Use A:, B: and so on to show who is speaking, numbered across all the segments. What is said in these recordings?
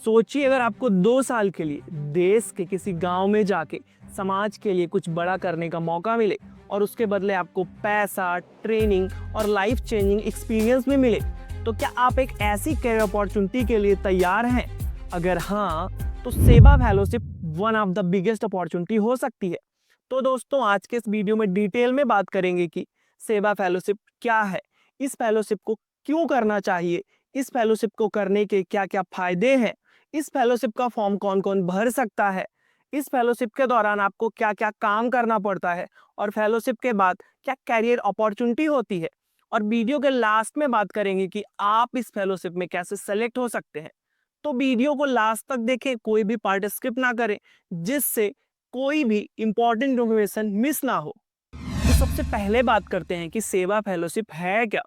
A: सोचिए अगर आपको 2 साल के लिए देश के किसी गांव में जाके समाज के लिए कुछ बड़ा करने का मौका मिले और उसके बदले आपको पैसा, ट्रेनिंग और लाइफ चेंजिंग एक्सपीरियंस भी मिले, तो क्या आप एक ऐसी कैरियर अपॉर्चुनिटी के लिए तैयार हैं? अगर हाँ, तो सेवा fellowship one of the biggest opportunity हो सकती है। तो दोस्तों, आज के इस वीडियो में डिटेल में बात करेंगे कि सेवा फेलोशिप क्या है, इस फेलोशिप को क्यों करना चाहिए, इस फेलोशिप को करने के क्या क्या फायदे हैं, इस फेलोशिप का फॉर्म कौन कौन भर सकता है, इस फेलोशिप के दौरान आपको क्या क्या काम करना पड़ता है और फेलोशिप के बाद क्या कैरियर अपॉर्चुनिटी होती है। और वीडियो के लास्ट में बात करेंगे कि आप इस फेलोशिप में कैसे सेलेक्ट हो सकते हैं। तो वीडियो को लास्ट तक देखें, कोई भी पार्ट स्किप ना करें, जिससे कोई भी इंपॉर्टेंट इन्फॉर्मेशन मिस ना हो। तो सबसे पहले बात करते हैं कि सेवा फेलोशिप है क्या।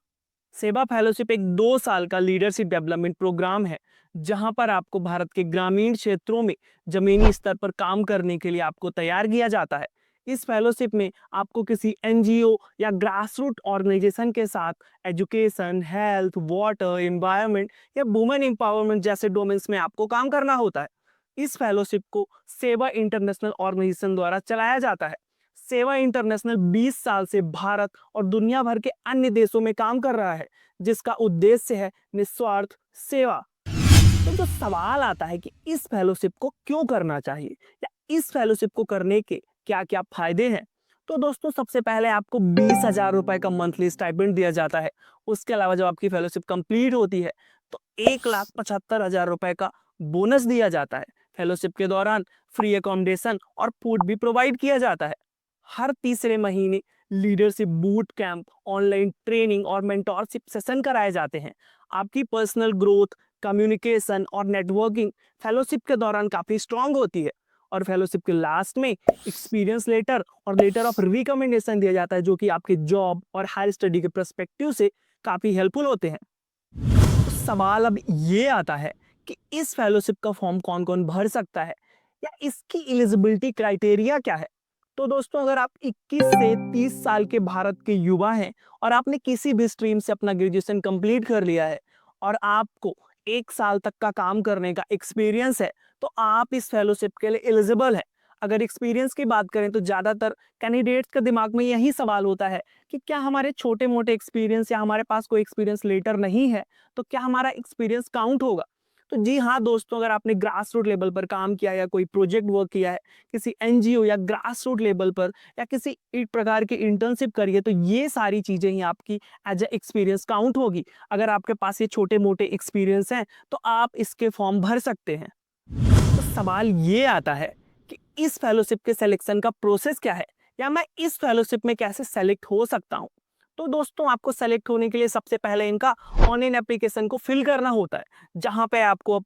A: सेवा फेलोशिप एक 2 साल का लीडरशिप डेवलपमेंट प्रोग्राम है, जहां पर आपको भारत के ग्रामीण क्षेत्रों में जमीनी स्तर पर काम करने के लिए आपको तैयार किया जाता है। इस फेलोशिप में आपको किसी एनजीओ या ग्रास रूट ऑर्गेनाइजेशन के साथ एजुकेशन, हेल्थ, वाटर, एनवायरनमेंट या वुमेन एम्पावरमेंट जैसे डोमेन्स में आपको काम करना होता है। इस फेलोशिप को सेवा इंटरनेशनल ऑर्गेनाइजेशन द्वारा चलाया जाता है। सेवा इंटरनेशनल 20 साल से भारत और दुनिया भर के अन्य देशों में काम कर रहा है, जिसका उद्देश्य है निस्वार्थ सेवा। तो जो सवाल आता है कि इस फेलोशिप को क्यों करना चाहिए या इस फेलोशिप को करने के क्या क्या फायदे हैं, तो दोस्तों सबसे पहले आपको 20,000 रुपए का मंथली स्टाइपेंड दिया जाता है। उसके अलावा जब आपकी फेलोशिप कंप्लीट होती है तो 1,75,000 रुपए का बोनस दिया जाता है। फेलोशिप के दौरान फ्री अकोमोडेशन और फूड भी प्रोवाइड किया जाता है। हर तीसरे महीने leadership boot camp, online training और मेंटोरशिप सेशन कराए जाते हैं। आपकी पर्सनल ग्रोथ, कम्युनिकेशन और नेटवर्किंग फेलोशिप के दौरान काफ़ी स्ट्रांग होती है। और फेलोशिप के लास्ट में एक्सपीरियंस लेटर और लेटर ऑफ रिकमेंडेशन दिया जाता है, जो कि आपके जॉब और हायर स्टडी के पर्सपेक्टिव से काफ़ी हेल्पफुल होते हैं। तो सवाल अब ये आता है कि इस फेलोशिप का फॉर्म कौन कौन भर सकता है या इसकी एलिजिबिलिटी क्राइटेरिया क्या है। तो दोस्तों, अगर आप 21 से 30 साल के भारत के युवा हैं और आपने किसी भी स्ट्रीम से अपना ग्रेजुएशन कंप्लीट कर लिया है और आपको 1 साल तक का काम करने का एक्सपीरियंस है, तो आप इस फेलोशिप के लिए एलिजिबल है। अगर एक्सपीरियंस की बात करें तो ज़्यादातर कैंडिडेट्स के दिमाग में यही सवाल होता है कि क्या हमारे छोटे मोटे एक्सपीरियंस या हमारे पास कोई एक्सपीरियंस लेटर नहीं है, तो क्या हमारा एक्सपीरियंस काउंट होगा। तो जी हाँ दोस्तों, अगर आपने ग्रास रूट लेवल पर काम किया या कोई प्रोजेक्ट वर्क किया है किसी एनजीओ या ग्रास रूट लेवल पर या किसी एक प्रकार की इंटर्नशिप करी है, तो ये सारी चीजें ही आपकी एज ए एक्सपीरियंस काउंट होगी। अगर आपके पास ये छोटे मोटे एक्सपीरियंस हैं तो आप इसके फॉर्म भर सकते हैं। तो सवाल ये आता है कि इस फेलोशिप के सिलेक्शन का प्रोसेस क्या है या मैं इस फेलोशिप में कैसे सेलेक्ट हो सकता हूँ। तो दोस्तों, आपको सेलेक्ट होने के लिए सबसे पहले इनका ऑनलाइन एप्लीकेशन को फिल करना होता है, जहां पे आपको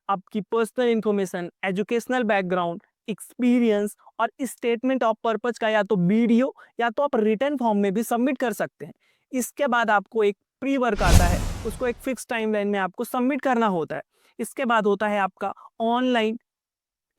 A: आपकी personal information, educational background, experience और स्टेटमेंट ऑफ पर्पज का या तो वीडियो या तो आप रिटर्न फॉर्म में भी सबमिट कर सकते हैं। इसके बाद आपको एक प्री वर्क आता है, उसको एक फिक्स टाइम लाइन में आपको सबमिट करना होता है। इसके बाद होता है आपका ऑनलाइन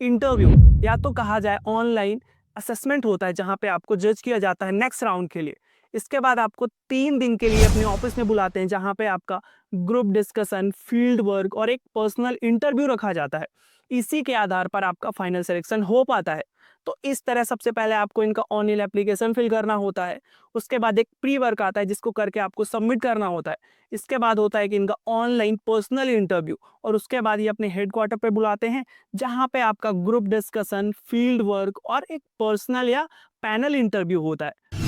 A: इंटरव्यू, या तो कहा जाए ऑनलाइन असेसमेंट होता है, जहां पे आपको जज किया जाता है नेक्स्ट राउंड के लिए। इसके बाद आपको 3 दिन के लिए अपने ऑफिस में बुलाते हैं, जहां पे आपका ग्रुप डिस्कशन, फील्ड वर्क और एक पर्सनल इंटरव्यू रखा जाता है। इसी के आधार पर आपका फाइनल सिलेक्शन हो पाता है। तो इस तरह सबसे पहले आपको इनका ऑनलाइन एप्लीकेशन फिल करना होता है। उसके बाद एक प्री वर्क आता है, जिसको करके आपको सबमिट करना होता है। इसके बाद होता है कि इनका ऑनलाइन पर्सनल इंटरव्यू, और उसके बाद ये अपने हेडक्वार्टर पे बुलाते हैं, जहां पे आपका ग्रुप डिस्कशन, फील्ड वर्क और एक पर्सनल या पैनल इंटरव्यू होता है।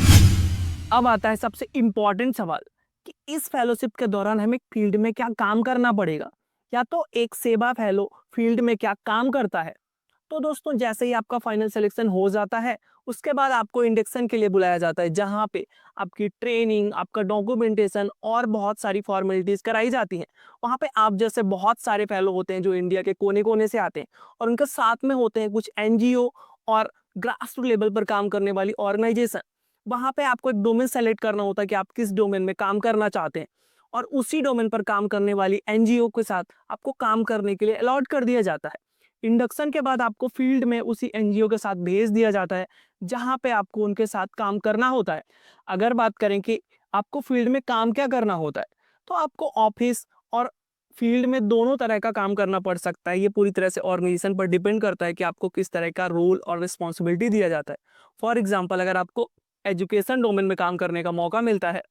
A: अब आता है सबसे इंपॉर्टेंट सवाल कि इस फेलोशिप के दौरान हमें फील्ड में क्या काम करना पड़ेगा, या तो एक सेवा फेलो फील्ड में क्या काम करता है। तो दोस्तों, जैसे ही आपका फाइनल सिलेक्शन हो जाता है, उसके बाद आपको इंडक्शन के लिए बुलाया जाता है, जहां पे आपकी ट्रेनिंग, आपका डॉक्यूमेंटेशन और बहुत सारी फॉर्मेलिटीज कराई जाती हैं। वहां पे आप जैसे बहुत सारे फेलो होते हैं जो इंडिया के कोने कोने से आते हैं, और उनके साथ में होते हैं कुछ एनजीओ और ग्रास रूट लेवल पर काम करने वाली ऑर्गेनाइजेशन। वहां पे आपको एक डोमेन सेलेक्ट करना होता है कि आप किस डोमेन में काम करना चाहते हैं, और उसी डोमेन पर काम करने वाली एनजीओ के साथ आपको काम करने के लिए अलॉट कर दिया जाता है। इंडक्शन के बाद आपको फील्ड में उसी एनजीओ के साथ भेज दिया जाता है, जहां पे आपको उनके साथ काम करना होता है। अगर बात करें कि आपको फील्ड में काम क्या करना होता है, तो आपको ऑफिस और फील्ड में दोनों तरह का काम करना पड़ सकता है। ये पूरी तरह से ऑर्गेनाइजेशन पर डिपेंड करता है कि आपको किस तरह का रोल और रिस्पॉन्सिबिलिटी दिया जाता है। फॉर एग्जाम्पल, अगर आपको एजुकेशन डोमेन में काम करने का मौका मिलता है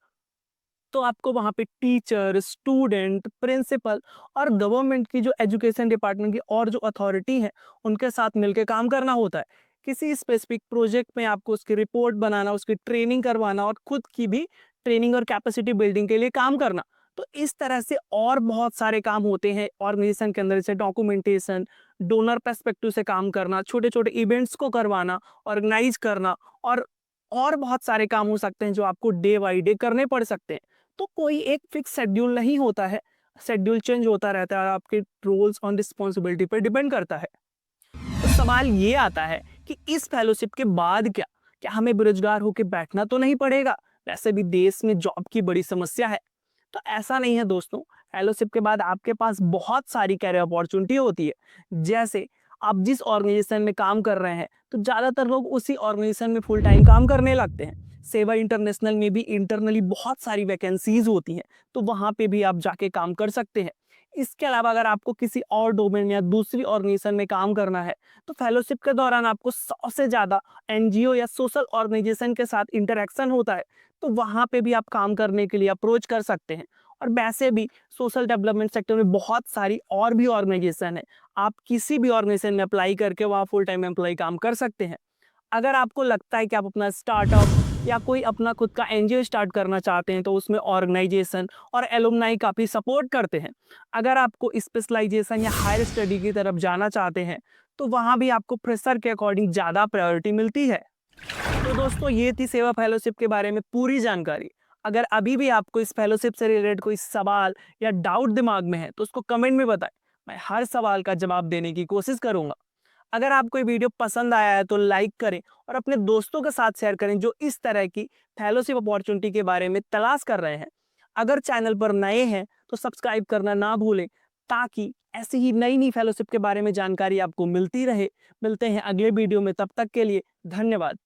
A: तो आपको वहाँ पे टीचर, स्टूडेंट, प्रिंसिपल और गवर्नमेंट की जो एजुकेशन डिपार्टमेंट की और जो अथॉरिटी है उनके साथ मिलकर काम करना होता है। किसी स्पेसिफिक प्रोजेक्ट में आपको उसकी रिपोर्ट बनाना, उसकी ट्रेनिंग करवाना और खुद की भी ट्रेनिंग और कैपेसिटी बिल्डिंग के लिए काम करना। तो इस तरह से और बहुत सारे काम होते हैं ऑर्गेनाइजेशन के अंदर, जैसे डॉक्यूमेंटेशन, डोनर पर्सपेक्टिव से काम करना, छोटे छोटे इवेंट्स को करवाना, ऑर्गेनाइज करना और बहुत सारे काम हो सकते हैं जो आपको डे बाई डे करने पड़ सकते हैं। तो कोई एक फिक्स शेड्यूल नहीं होता है, शेड्यूल चेंज होता रहता है, आपके रोल्स ऑन रिस्पॉन्सिबिलिटी पर डिपेंड करता है। तो सवाल ये आता है कि इस फेलोशिप के बाद क्या क्या हमें बेरोजगार होकर बैठना तो नहीं पड़ेगा? वैसे भी देश में जॉब की बड़ी समस्या है। तो ऐसा नहीं है दोस्तों, फेलोशिप के बाद आपके पास बहुत सारी कैरियर अपॉर्चुनिटी होती है। जैसे आप जिस ऑर्गेनाइजेशन में काम कर रहे हैं तो ज़्यादातर लोग उसी ऑर्गेनाइजेशन में फुल टाइम काम करने लगते हैं। सेवा इंटरनेशनल में भी इंटरनली बहुत सारी वैकेंसीज होती हैं, तो वहाँ पे भी आप जाके काम कर सकते हैं। इसके अलावा अगर आपको किसी और डोमेन या दूसरी ऑर्गेनाइजेशन में काम करना है तो फेलोशिप के दौरान आपको सबसे ज़्यादा एनजीओ या सोशल ऑर्गेनाइजेशन के साथ इंटरेक्शन होता है, तो वहाँ पे भी आप काम करने के लिए अप्रोच कर सकते हैं। और वैसे भी सोशल डेवलपमेंट सेक्टर में बहुत सारी और भी ऑर्गेनाइजेशन है, आप किसी भी ऑर्गेनाइजेशन में अप्लाई करके वहाँ फुल टाइम एम्प्लॉय काम कर सकते हैं। अगर आपको लगता है कि आप अपना स्टार्टअप या कोई अपना खुद का एनजीओ स्टार्ट करना चाहते हैं तो उसमें ऑर्गेनाइजेशन और एलुमनाई काफ़ी सपोर्ट करते हैं। अगर आपको स्पेशलाइजेशन या हायर स्टडी की तरफ जाना चाहते हैं तो वहाँ भी आपको फ्रेशर के अकॉर्डिंग ज़्यादा प्रायोरिटी मिलती है। तो दोस्तों, ये थी सेवा फेलोशिप के बारे में पूरी जानकारी। अगर अभी भी आपको इस फेलोशिप से रिलेटेड कोई सवाल या डाउट दिमाग में है तो उसको कमेंट में बताएं। मैं हर सवाल का जवाब देने की कोशिश करूंगा। अगर आपको ये वीडियो पसंद आया है तो लाइक करें और अपने दोस्तों के साथ शेयर करें जो इस तरह की फेलोशिप अपॉर्चुनिटी के बारे में तलाश कर रहे हैं। अगर चैनल पर नए हैं तो सब्सक्राइब करना ना भूलें, ताकि ऐसी ही नई नई फेलोशिप के बारे में जानकारी आपको मिलती रहे। मिलते हैं अगले वीडियो में, तब तक के लिए धन्यवाद।